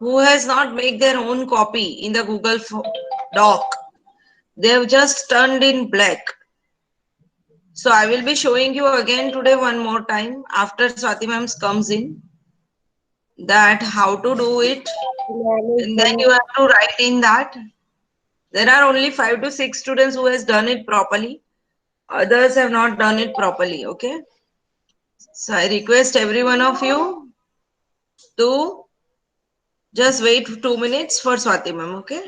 who has not made their own copy in the Google Doc. They have just turned in black. So I will be showing you again today one more time after Swati ma'am comes in, that how to do it. And then you have to write in that. There are only 5 to 6 students who has done it properly. Others have not done it properly. Okay. So I request every one of you to just wait 2 minutes for Swati ma'am. Okay.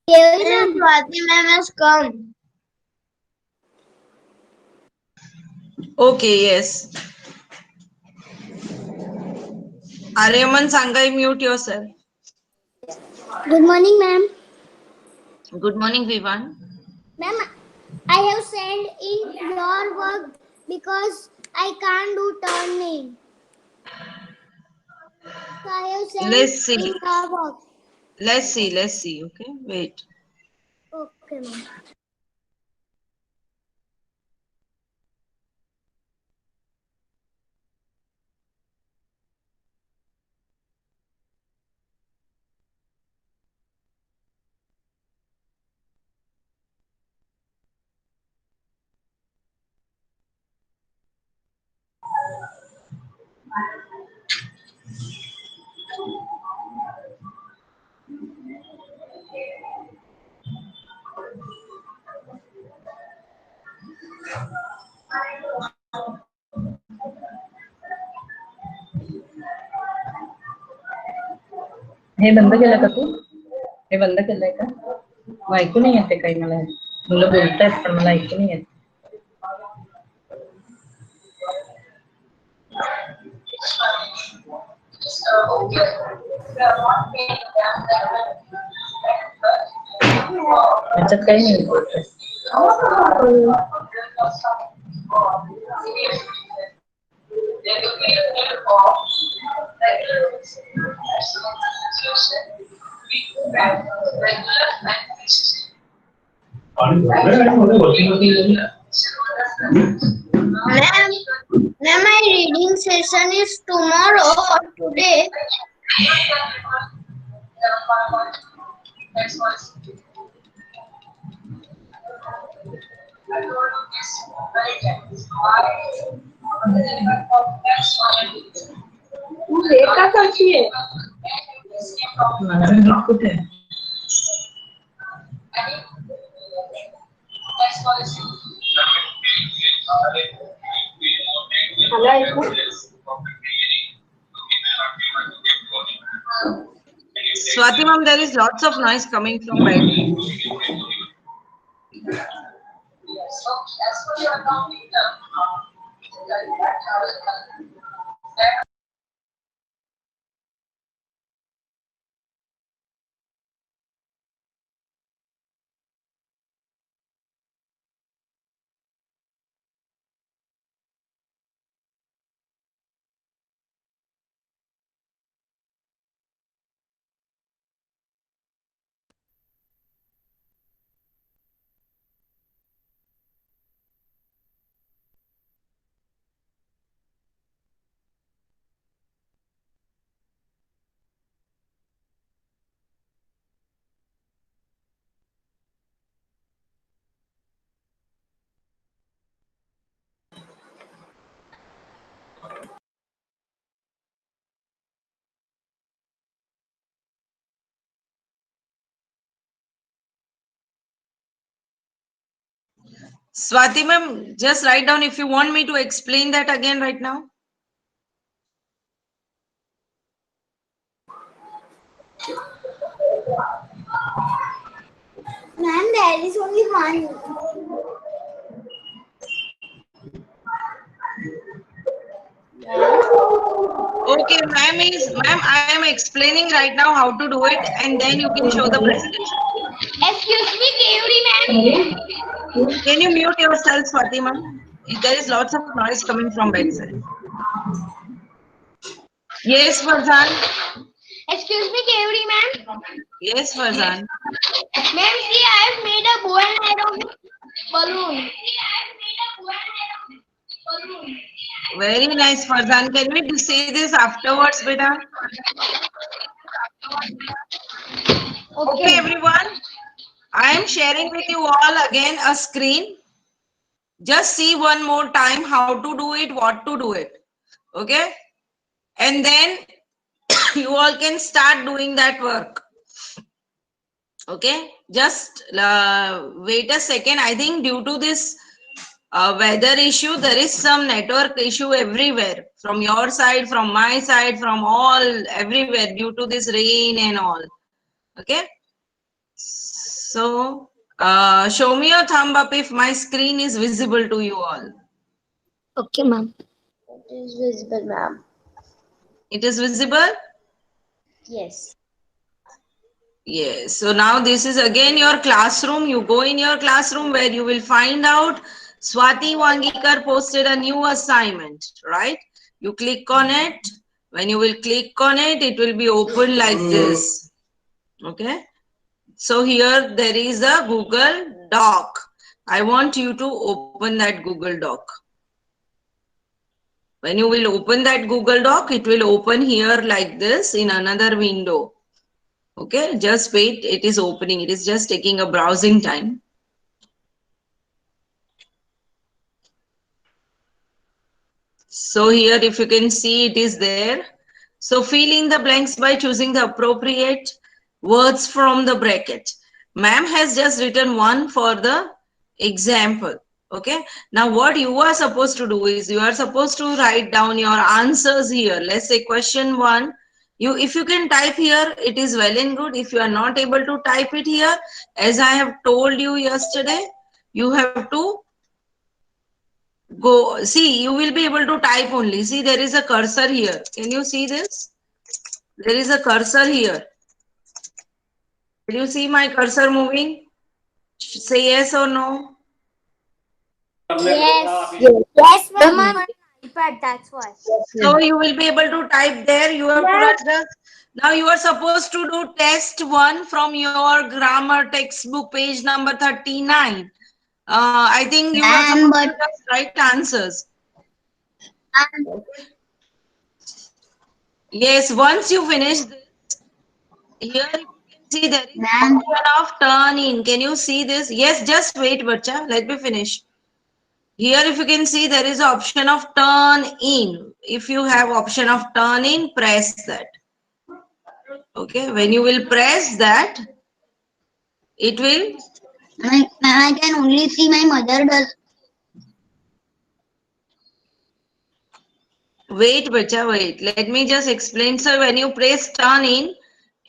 And Swati ma'am has come. Okay. Yes. Aryaman Sangai, mute yourself. Good morning, ma'am. Good morning, Vivan. Ma'am, I have sent in your work because I can't do turning. So I have sent Let's see. in your work. Let's see. Let's see. Okay. Wait. Okay, ma'am. हे बंद केलं का तू? हे बंद केलंय का? मग ऐकू नाही येते काही मला. मुलं बोलतायत पण मला ऐकू नाही येत. त्याच्यात काही नाही बोलतंय. Ma'am, my reading session is tomorrow or today. तू हे का करतीये? माझं नीट कुठे आहे? मला ऐकू. Swati ma'am, there is lots of noise coming from back. Swati ma'am, just write down if you want me to explain that again right now. Ma'am, there is only one. Okay, ma'am, I am explaining right now how to do it, and then you can show the presentation. Excuse me, Keuri ma'am. Can you mute yourself, Swati ma'am? There is lots of noise coming from backside. Yes, Farzan. Excuse me, Keuri ma'am. Yes, Farzan. Ma'am, see, I have made a bow and arrow balloon. Very nice, Farzan. Can we say this afterwards, beta? Okay, everyone. I am sharing with you all again a screen. Just see one more time how to do it, what to do it. Okay? And then you all can start doing that work. Okay? Just wait a second. I think due to this weather issue, there is some network issue everywhere. From your side, from my side, from all, everywhere due to this rain and all. Okay? So, show me your thumb up if my screen is visible to you all. Okay, ma'am. It is visible, ma'am. It is visible? Yes. Yes. So now this is again your classroom. You go in your classroom where you will find out Swati Wangikar posted a new assignment, right? You click on it. When you will click on it, it will be open like this. Okay. So here there is a Google Doc. I want you to open that Google Doc. When you will open that Google Doc, it will open here like this in another window. Okay, just wait, it is opening. It is just taking a browsing time. So here, if you can see, it is there. So fill in the blanks by choosing the appropriate words from the bracket. Ma'am has just written one for the example. Okay. Now what you are supposed to do is you are supposed to write down your answers here. Let's say question 1. If you can type here, it is well and good. If you are not able to type it here, as I have told you yesterday, you have to go. See, you will be able to type only. See, there is a cursor here. Can you see this? There is a cursor here. Can you see my cursor moving? Say yes or no. Yes. Yes, ma'am. iPad, that's why. So you will be able to type there. You have to write the. Now you are supposed to do test 1 from your grammar textbook, page number 39. I think you are supposed to just write answers. Yes, once you finish this, here you can see there is option of turn in. Can you see this? Yes, just wait, bacha. Let me finish. Here, if you can see, there is option of turn in. If you have option of turn in, press that. Okay, when you will press that, it will. I can only see my mother does. Wait, bacha, wait. Let me just explain. So when you press turn in,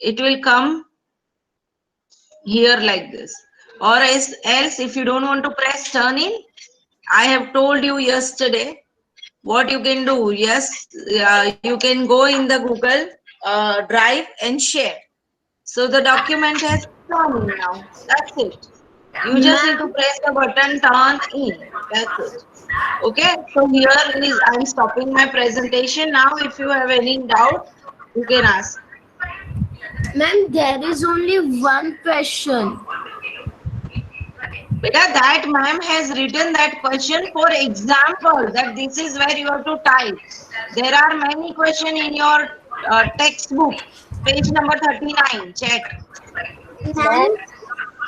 it will come here like this. Or else, if you don't want to press turn in, I have told you yesterday what you can do. Yes, you can go in the Google Drive and share. So the document has turned in now. That's it. You just need to press the button turn in. That's it. Okay. So here is I'm stopping my presentation now. If you have any doubt, you can ask. Ma'am, there is only one question. Beta, that ma'am has written that question for example, that this is where you have to type. There are many questions in your textbook, page number 39. Check. Ma'am,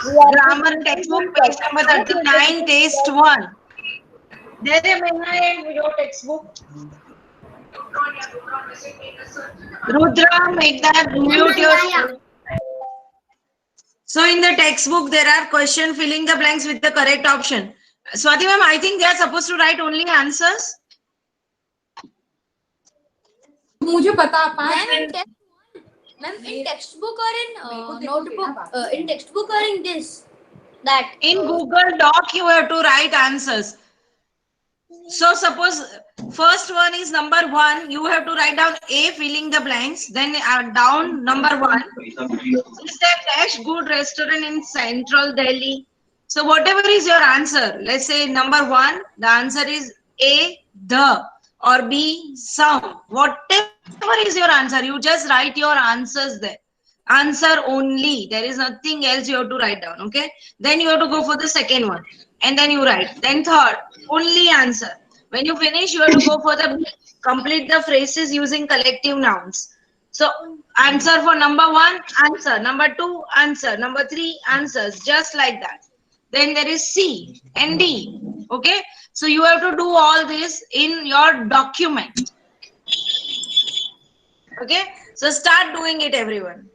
Grammar textbook, page number 39, test 1. There is your textbook. Rudra, make that mute yourself. So in the textbook, there are questions filling the blanks with the correct option. Swati ma'am, I think they are supposed to write only answers. मुझे पता Ma'am, in textbook or in notebook, in textbook or in this, that. In Google Doc, you have to write answers. So suppose first one is number 1. You have to write down A, filling the blanks. Then down number 1. Is there dash good restaurant in Central Delhi? So whatever is your answer, let's say number 1, the answer is A, the, or B, some. Whatever is your answer, you just write your answers there. Answer only. There is nothing else you have to write down. Okay. Then you have to go for the second one. And then you write. Then third, only answer. When you finish, you have to go for the complete the phrases using collective nouns. So answer for number 1, answer. Number 2, answer. Number 3, answers. Just like that. Then there is C and D. Okay. So you have to do all this in your document. Okay. So start doing it, everyone.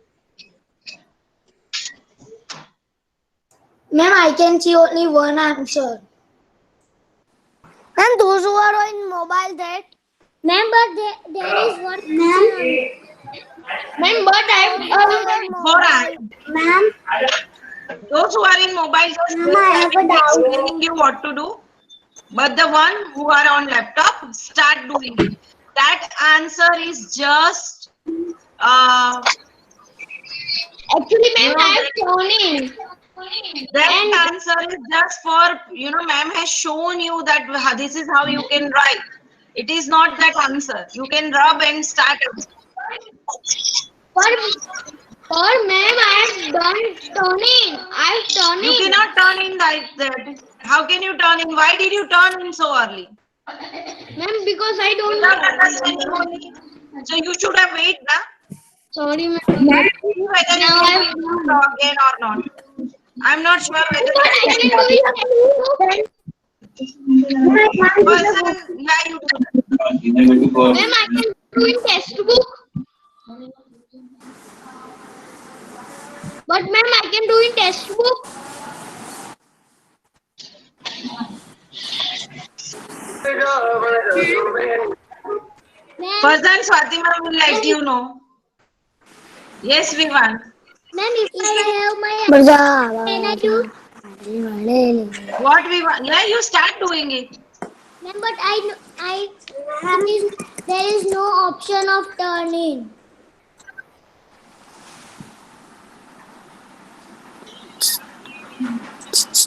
Ma'am, I can see only one answer. And those who are in mobile, that. Ma'am, but there is one. Ma'am, but I Ma'am, those who are in mobile, just Ma'am, I have a doubt. explaining you what to do. But the one who are on laptop, start doing it. That answer is just Actually, ma'am, I am turning. that answer is just for, you know, ma'am has shown you that this is how you can write. It is not that answer. You can rub and start it. Ma'am, I have done turning. I have turning. You cannot turn in like that. How can you turn in? Why did you turn in so early? Ma'am, because I don't Without know. understanding only. So you should have waited, na? Sorry, ma'am. Whether you can do it again or not. I'm not sure whether I can do it. person, yeah, you do that. Ma'am, I can do in textbook. But ma'am, I can do in textbook. First then Swati ma'am will let you know. Yes, Vivan. Ma'am, if I have my can I do? What Vivan? Yeah, you start doing it. Ma'am, but there is no option of turning.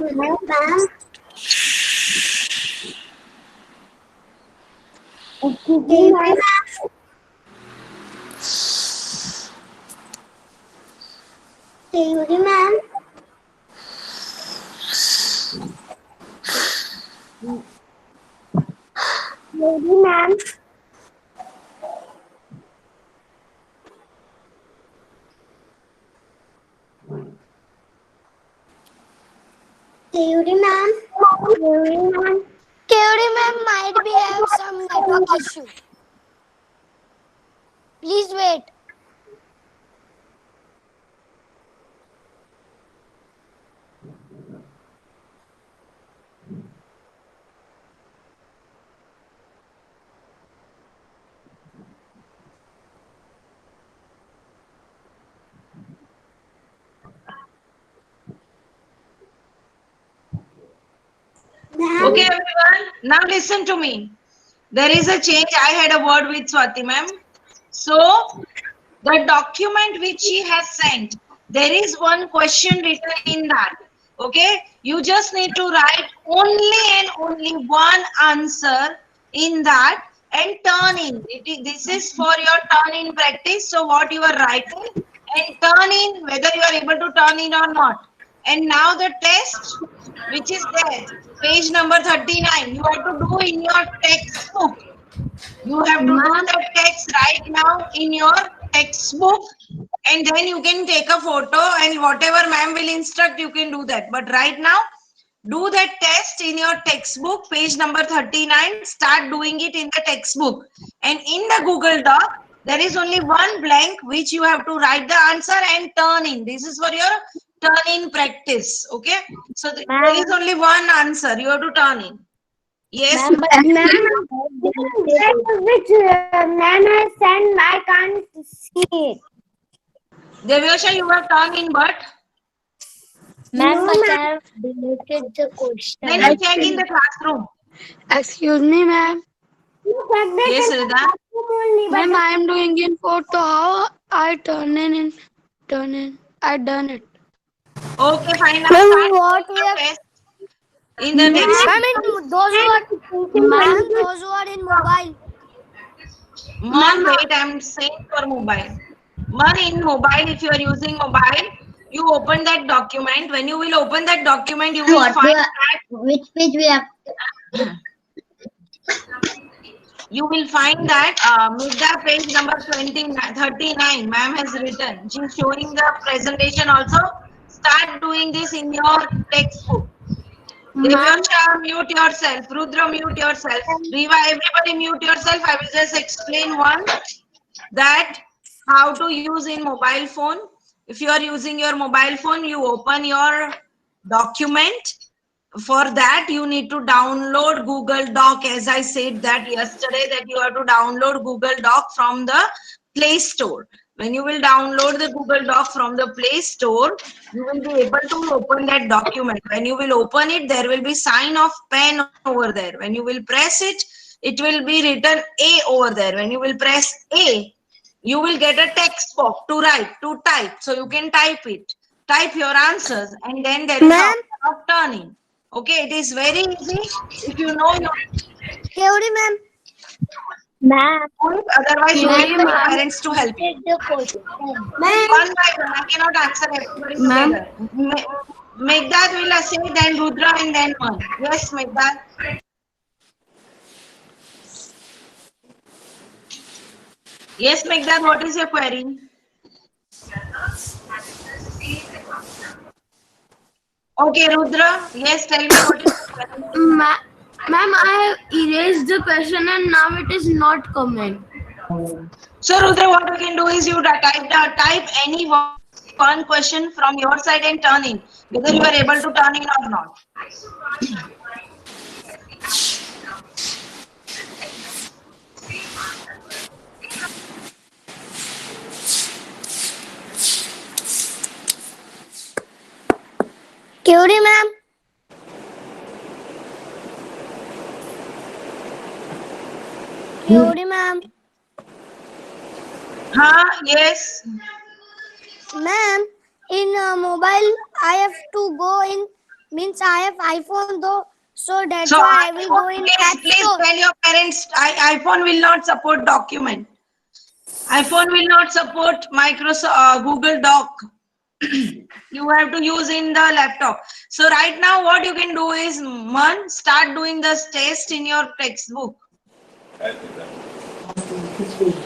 Ma'am. Okay, ma'am. Theory, ma'am. Theory, ma'am. Theory, ma'am. Theory, ma'am. Theory, ma'am, might be have some network issue. Please wait. Okay, everyone. Now listen to me. There is a change. I had a word with Swati ma'am. So the document which she has sent, there is one question written in that. Okay, you just need to write only and only one answer in that and turn in. This is for your turn in practice. So what you are writing and turn in, whether you are able to turn in or not. And now the test which is there, page number 39, you have to do in your textbook. You have to do the text right now in your textbook, and then you can take a photo and whatever ma'am will instruct, you can do that. But right now, do that test in your textbook, page number 39. Start doing it in the textbook. And in the Google Doc, there is only one blank which you have to write the answer and turn in. This is for your turn in practice. Okay. So there is only one answer you have to turn in. Yes. Which ma'am has sent, I can't see it. Devyasha, you have turned in, but Ma'am, but I have deleted the question. then you check in the classroom. Excuse me, ma'am. Yes, Rida. Ma'am, I am doing in photo. How I turn in? I done it. Okay, fine. Now Ma'am, start what we your have- test in the text. Those who are in mobile. Man, wait, I'm saying for mobile. Man, in mobile, if you are using mobile, you open that document. When you will open that document, you will find that. Which page we have? You will find that Mudra page number 39, ma'am has written. She's showing the presentation also. Start doing this in your textbook. Devyasha, mute yourself. Rudra, mute yourself. Riva, everybody mute yourself. I will just explain one, that how to use in mobile phone. If you are using your mobile phone, you open your document. For that, you need to download Google Doc. As I said that yesterday, that you have to download Google Doc from the Play Store. When you will download the Google Doc from the Play Store, you will be able to open that document. When you will open it, there will be sign of pen over there. When you will press it, it will be written A over there. When you will press A, you will get a text box to write, to type. So you can type it. Type your answers, and then there is an Ma'am? option of turning. Okay, it is very easy if you know your Theory, ma'am. Ma'am. point. Otherwise, you need your parents to help you. Take the photo. Ma'am. One by one, I cannot answer everybody together. Megdad will say, then Rudra, and then one. Yes, Megdad. Yes, Megdad, what is your query? Okay, Rudra. Yes, tell me what is your query. Ma'am, I erased the question and now it is not coming. So, Rudra, what we can do is you type any one question from your side and turn in, whether you are able to turn in or not. Theory, ma'am. Theory, ma'am. Yes. Ma'am, in mobile, I have to go in, means I have iPhone though, so that's So, why I will iPhone, go in App please Store. tell your parents, iPhone will not support document. iPhone will not support Microsoft Google Doc. You have to use in the laptop. So right now, what you can do is, Man, start doing this test in your textbook.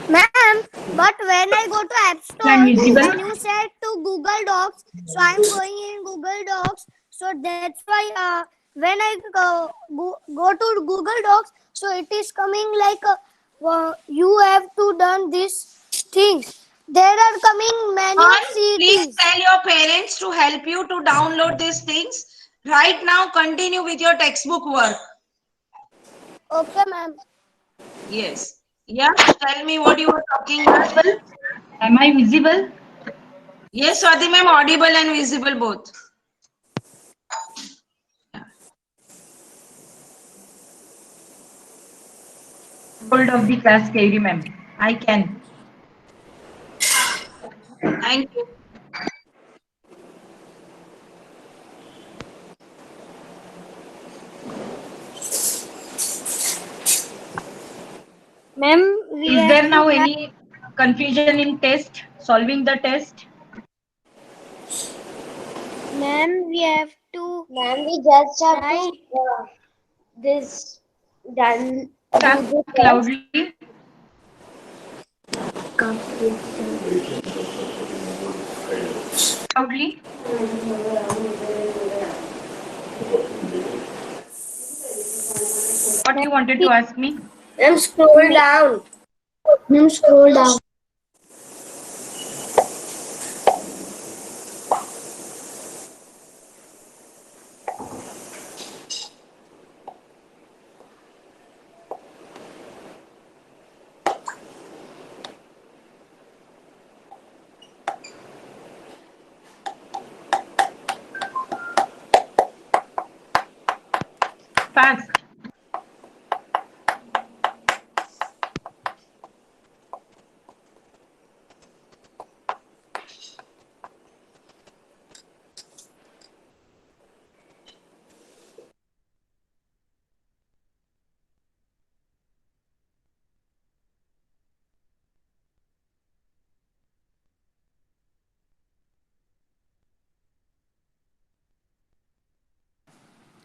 Ma'am, but when I go to App Store And visible? and you said to Google Docs, so I'm going in Google Docs. So that's why when I go to Google Docs, so it is coming like you have to done these things. There are coming many Man, of please CETs. tell your parents to help you to download these things. Right now, continue with your textbook work. Okay, ma'am. Yes. Yeah, tell me what you were talking about. Am I visible? Yes, Swati ma'am, audible and visible both. Hold of the class, Kairi ma'am. I can. Thank you. Ma'am, Is there now any confusion in test? Solving the test? Ma'am, we have to. Ma'am, we just have Right. to this done. Talk loudly. Loudly. What you wanted to ask me? Ma'am, scroll down. Ma'am, scroll down. Fast.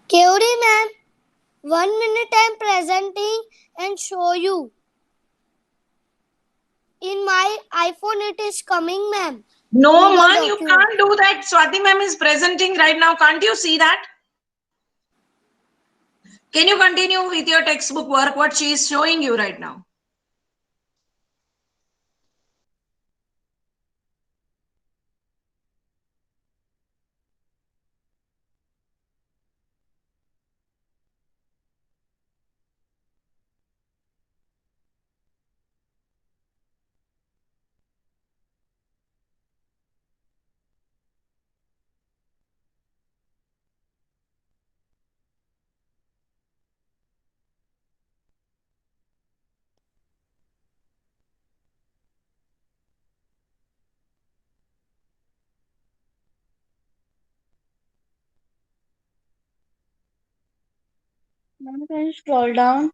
Theory, ma'am. 1 minute I'm presenting and show you. In my iPhone it is coming, ma'am. No, Google man, you document. can't do that. Swati ma'am is presenting right now. Can't you see that? Can you continue with your textbook work, what she is showing you right now? Ma'am, can you scroll down?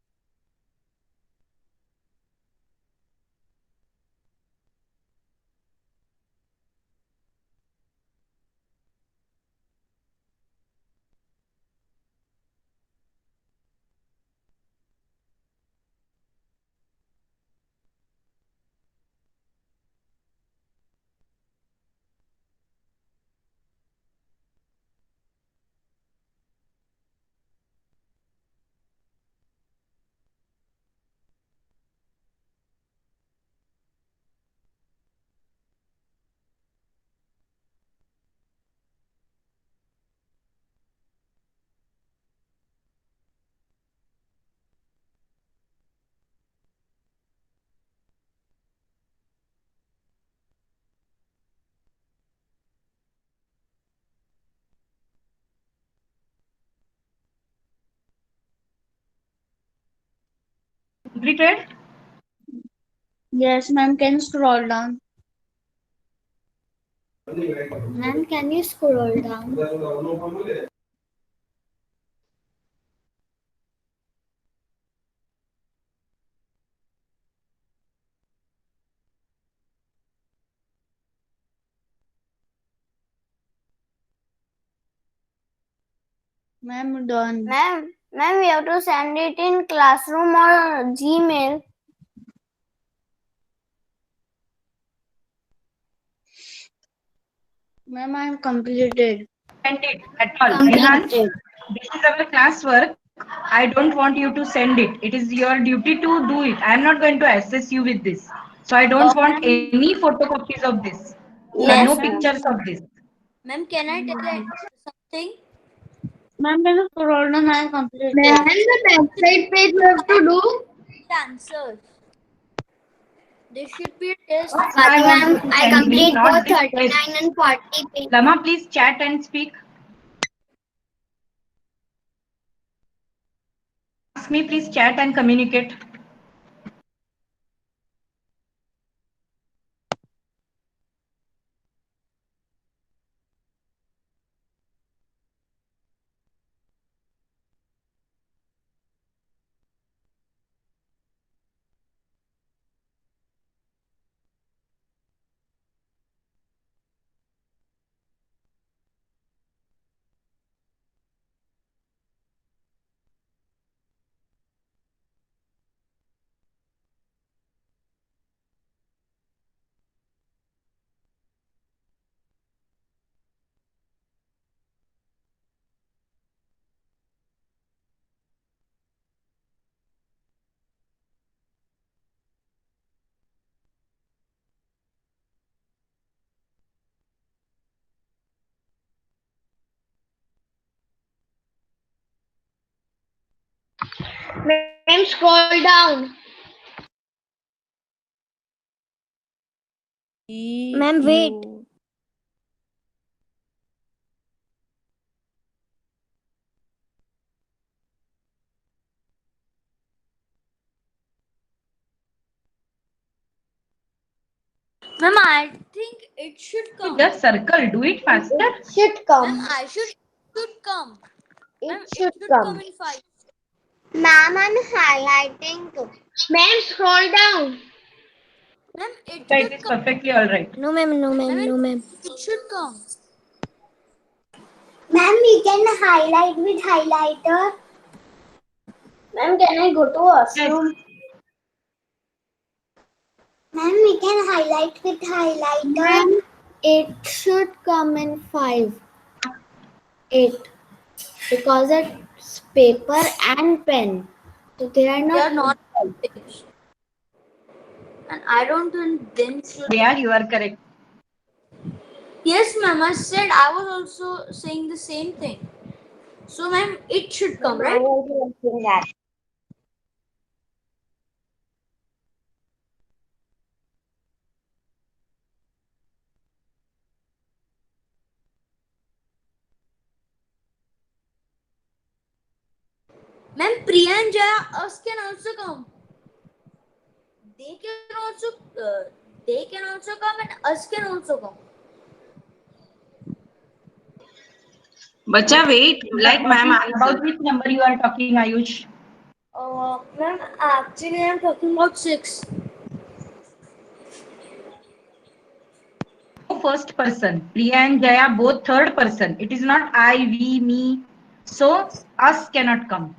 Completed? Yes, ma'am, can you scroll down? Ma'am, can you scroll down? Ma'am, done. Ma'am, we have to send it in classroom or Gmail. Ma'am, I have completed. Send it at all. Enhance. This is our class work. I don't want you to send it. It is your duty to do it. I am not going to assess you with this. So I don't want Ma'am, any photocopies of this. Yes, No ma'am. pictures of this. Ma'am, can I tell something? ma'am, can you scroll down? I have completed. Ma'am, the website page you have to do. The answers. There should be a test. I want you Ma'am, to I send me, complete not both this 39 test. and 40 pages. Lama, please chat and speak. Ask me, please chat and communicate. Ma'am, scroll down. Ma'am, wait. Ma'am, I think it should come. Just circle. Do it faster. It should Ma'am, come. should come. Ma'am, It should come come. in 5. Ma'am, I'm highlighting. Ma'am, scroll down. Ma'am, it Yeah, should it is come. perfectly all right. No, ma'am, no, ma'am, Ma'am, no, ma'am. it should come. Ma'am, we can highlight with highlighter. Ma'am, can I go to washroom? Ma'am, we can highlight with highlighter. Ma'am, it should come in 5. 8. Because it's paper and pen. So they are They are not. not finished. And I don't think then should. Yeah, you are correct. Yes, ma'am. I said I was also saying the same thing. So, ma'am, it should come, I right? also think that. Ma'am, Priya and Jaya, us can also come. They can also, they can also come, and us can also come. Bacha, wait, like ma'am About answered. which number you are talking, Ayush? Ma'am, actually, I'm talking about 6. First person. Priya and Jaya both third person. It is not I, we, me. So us cannot come.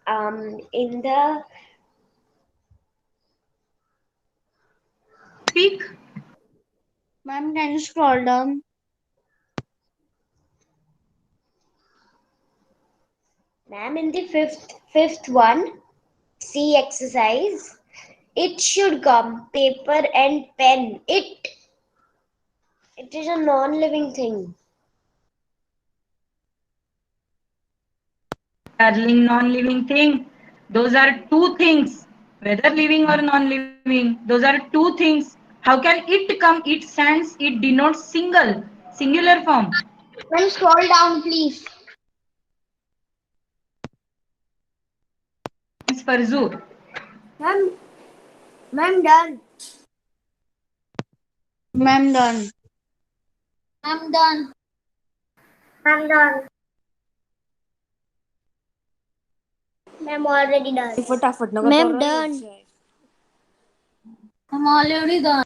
Ma'am, in the Speak. ma'am, can you scroll down? Ma'am, in the fifth one, C exercise. It should come paper and pen. It is a non-living thing. Darling, non-living thing. Those are two things. Whether living or non-living, those are two things. How can it come? It stands. It denotes singular form. Ma'am, scroll down, please. It's Farzur. Ma'am done. Ma'am, done. I'm done. I'm done. Ma'am, already done. Ma'am done. I'm already done.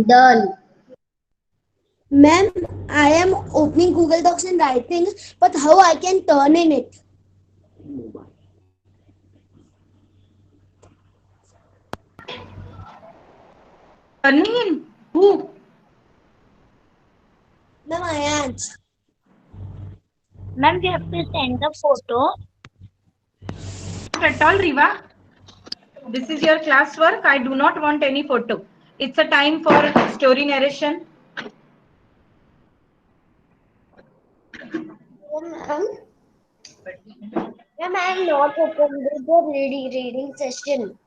Done. Ma'am, I am opening Google Docs and writing, but how I can turn in it? Turning in. Who? Ma'am, I am. Ma'am, you have to send the photo. Not at all, Riva. This is your classwork. I do not want any photo. It's a time for story narration. Ma'am, ma'am, I am not open with the reading session.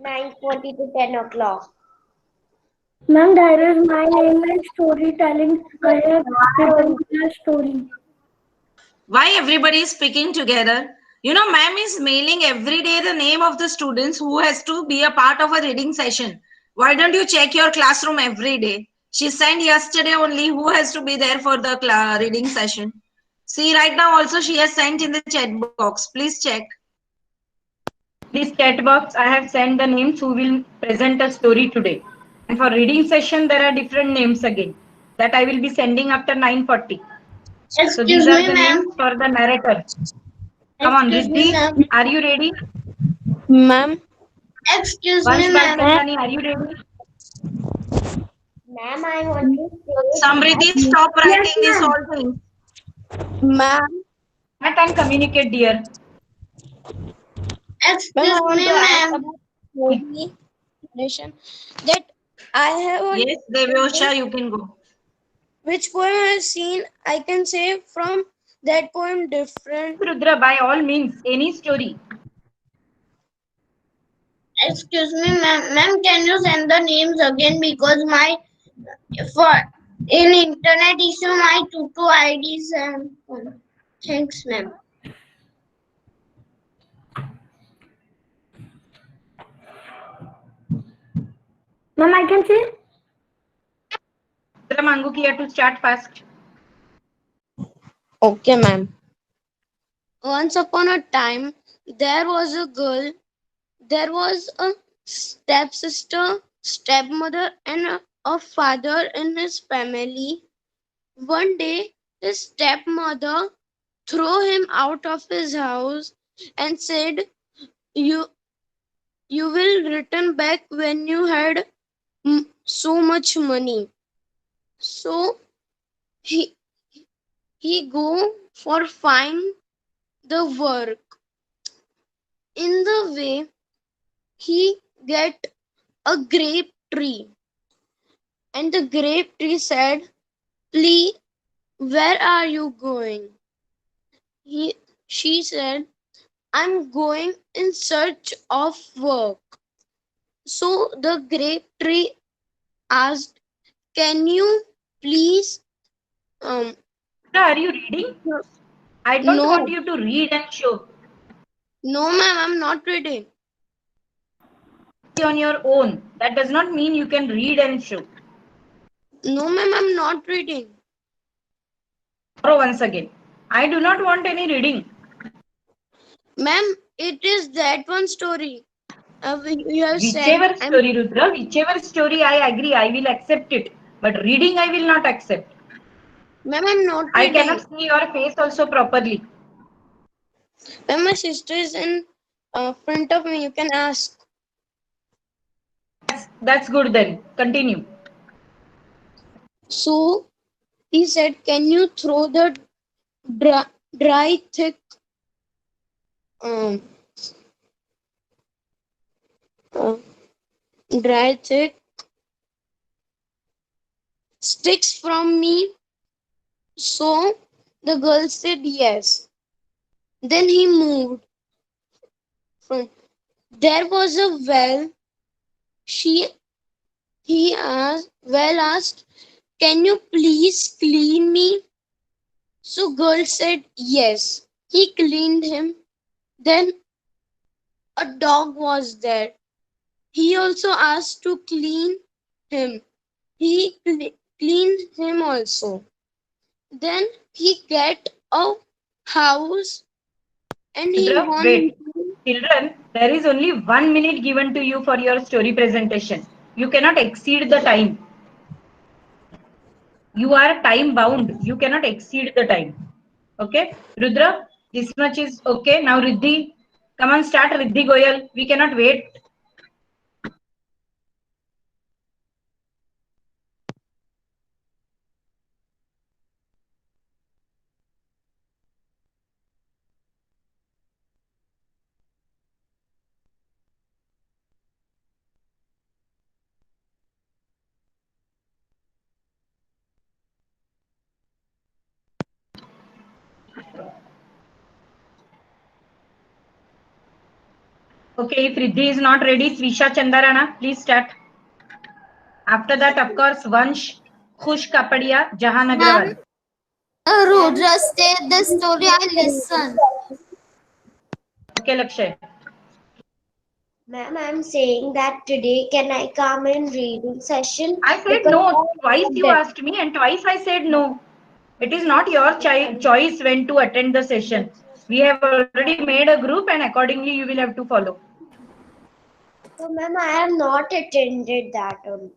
9:40 to 10 o'clock. Ma'am, there is my name and storytelling. I have written a story. Why everybody is speaking together? You know, ma'am is mailing every day the name of the students who has to be a part of a reading session. Why don't you check your classroom every day? She sent yesterday only who has to be there for the reading session. See, right now also she has sent in the chat box. Please check. This chat box, I have sent the names who will present a story today. And for reading session, there are different names again that I will be sending after 9:40. So these Excuse are me, the ma'am. names for the narrator. Come on, Excuse me, Riddhi, ma'am. are you ready? Ma'am, Excuse Vansh me, ma'am. Balchandani, are you ready? Ma'am, I want to say Samriddhi, that. stop writing Yes, this ma'am. all things. ma'am, Chat and communicate, dear. Excuse me, ma'am. story narration that I have Yes, Devyosha, you can go. which poem I have seen. I can say from that poem different. Rudra, by all means, any story. Excuse me, ma'am. Ma'am, can you send the names again because my for in internet issue my tutu IDs and thanks, ma'am. Ma'am, I can say. Rudra Mangukia to start fast. Okay, ma'am. Once upon a time, there was a girl. There was a stepsister, stepmother, and a a father in his family. One day, his stepmother threw him out of his house and said, "You you will return back when you had so much money." So he he go for find the work. In the way, he get a grape tree, and the grape tree said, "Please, where are you going?" He she said, "I'm going in search of work." So the grape tree asked, "Can you please Are you reading? I don't no, want you to read and show. no ma'am, I'm not reading. On your own. That does not mean you can read and show. No ma'am, I'm not reading. Borrow once again. I do not want any reading. Ma'am, it is that one story. You have said Whichever story, Rudra, whichever story I agree, I will accept it. But reading I will not accept. ma'am, I'm not I reading. cannot see your face also properly. Ma'am, my sister is in front of me. You can ask. That's good then. Continue. So he said, "Can you throw the dry thick um, uh, dry thick sticks from me?" So the girl said yes. Then he moved. There was a well. She asked, "Can you please clean me?" So girl said yes. He cleaned him. Then a dog was there. He also asked to clean him. He cleaned him also. Then he get a house and he Rudra, won. wait. Children, there is only 1 minute given to you for your story presentation. You cannot exceed the time. You are time bound. You cannot exceed the time. Okay? Rudra, this much is okay. Now Riddhi, come on, start Riddhi Goyal. We cannot wait. Okay, if Riddhi is not ready, Trisha Chandarana, please start. After that, of course, Vansh, Khush Kapadia, Jahan Agrawal. Rudra, state the story. I listen. Okay, Lakshay. Ma'am, I'm saying that today can I come in reading session? I said Because no. Twice you asked me, and twice I said no. It is not your choice when to attend the session. We have already made a group, and accordingly, you will have to follow. so, ma'am, I have not attended that only.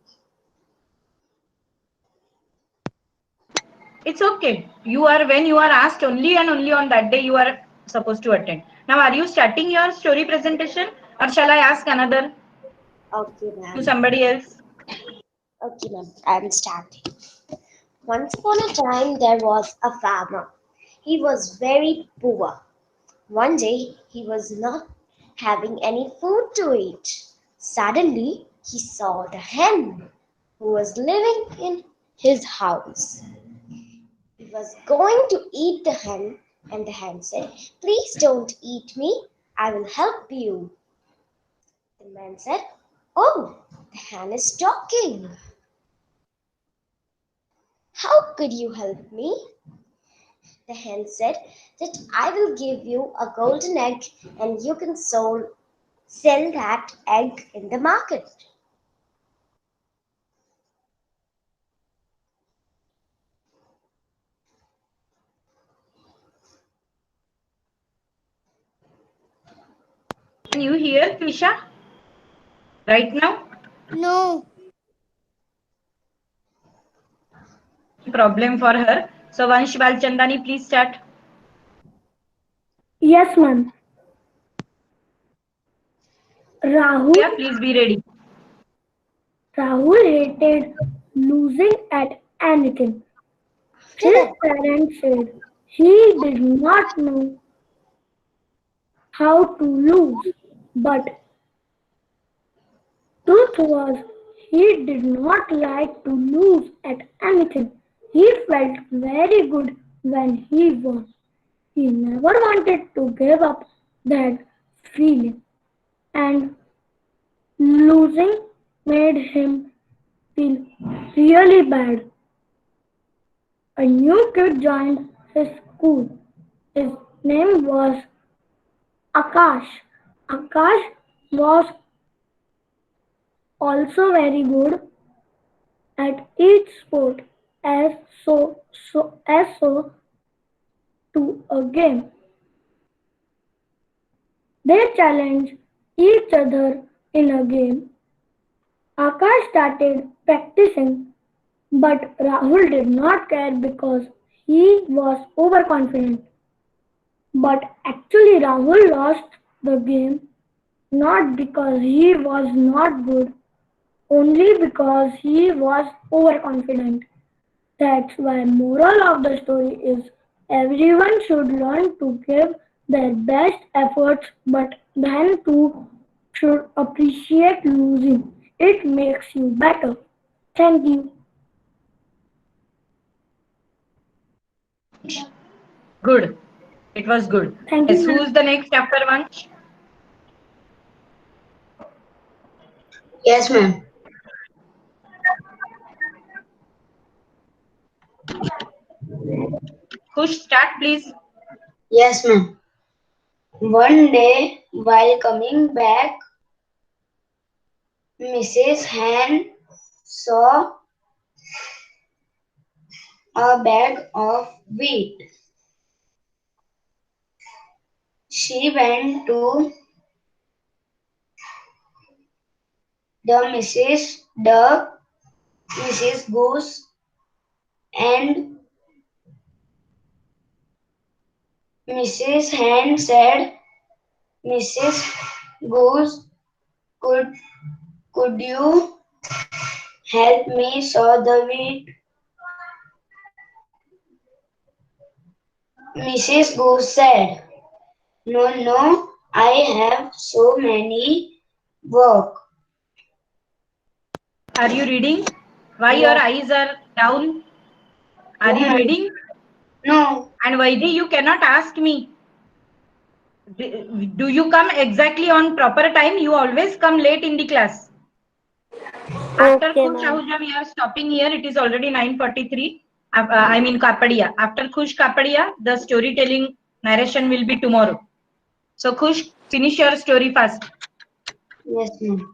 It's okay. You are when you are asked only and only on that day you are supposed to attend. Now, are you starting your story presentation, or shall I ask another Okay, to ma'am. somebody else? Okay, ma'am. I'm starting. Once upon a time, there was a farmer. He was very poor. One day, he was not having any food to eat. Suddenly, he saw the hen who was living in his house. He was going to eat the hen, and the hen said, "Please don't eat me. I will help you." The man said, "Oh, the hen is talking. How could you help me?" The hen said that I will give you a golden egg and you can sell that egg in the market. Can you hear Trisha right now? No. problem for her. So Vansh Balchandani, please start. Yes, ma'am. Rahul Yeah, please be ready. hated losing at anything. His parents said he did not know how to lose, but truth was he did not like to lose at anything. He felt very good when he won. He never wanted to give up that feeling, and losing made him feel really bad. A new kid joined his school. His name was Akash. Akash was also very good at each sport as so to a game. They challenged each other in a game. Akash started practicing, but Rahul did not care because he was overconfident. But actually, Rahul lost the game not because he was not good, only because he was overconfident. That's why moral of the story is everyone should learn to give their best efforts, but then too should appreciate losing. It makes you better. Thank you. Good. It was good. Thank Yes, you, who ma'am. is the next after Vansh? Yes, ma'am. Kush, start please. Yes, ma'am. One day, while coming back, Mrs. Hen saw a bag of wheat. She went to the Mrs. Duck, Mrs. Goose, and Mrs. Hen said, Mrs. Goose, could could you help me sow the wheat? Mrs. Goose said, no, no, I have so many work. Are you reading? Why No, your eyes are down? Are no, you ma'am. reading? No, And Vaidhi, you cannot ask me. Do you come exactly on proper time? You always come late in the class. After Okay, Kush ma'am. Ahuja, we are stopping here. It is already 9:43. I mean Kapadia. After Kush Kapadia, the storytelling narration will be tomorrow. So Kush, finish your story fast. yes, ma'am.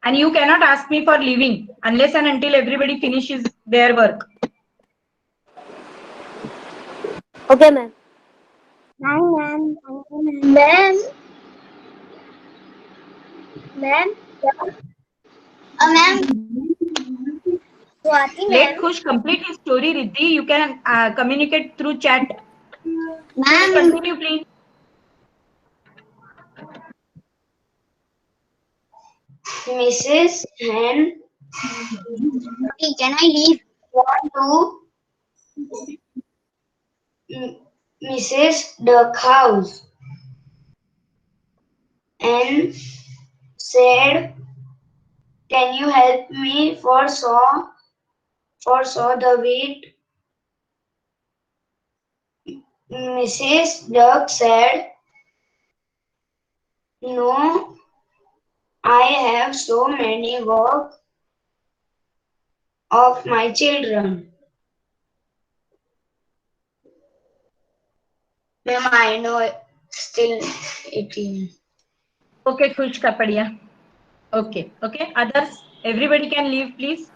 And you cannot ask me for leaving unless and until everybody finishes their work. Okay, ma'am. Ma'am. Ma'am. Ma'am. Ma'am. Swati, Let ma'am. Kush complete his story, Riddhi. You can communicate through chat. Kush, Ma'am. continue, please. Mrs. Hen Can I leave? went to Mrs. Duck house and said, can you help me for sow the wheat? Mrs. Duck said, no, I have so many work of my children. Ma'am, I know still 18. Okay, Kush Kapadia. Okay, okay. Others, everybody can leave, please.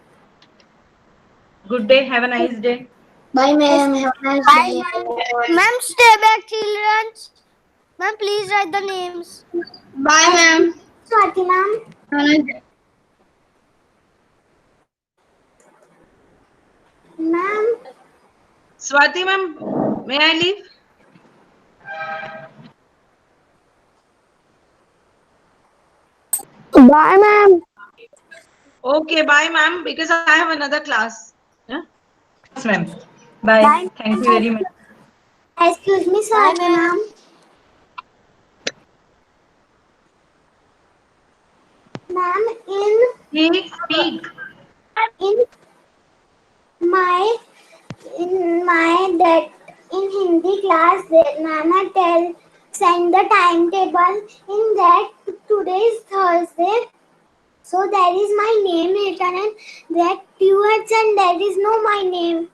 Good day. Have a nice day. Bye, ma'am. Have a nice Bye, day. ma'am. Ma'am, stay back, children. Ma'am, please write the names. Bye, ma'am. Swati, ma'am. Have a nice day. Ma'am, Swati ma'am, may I leave? Bye, ma'am. Okay, bye ma'am, because I have another class. Yeah? Yes, ma'am. Bye. Bye. Thank you very much. excuse me, Swati ma'am. Ma'am, Speak, speak. in my that in Hindi class, Nana send the timetable. In that today is Thursday, so there is my name written and that towards and there is no my name.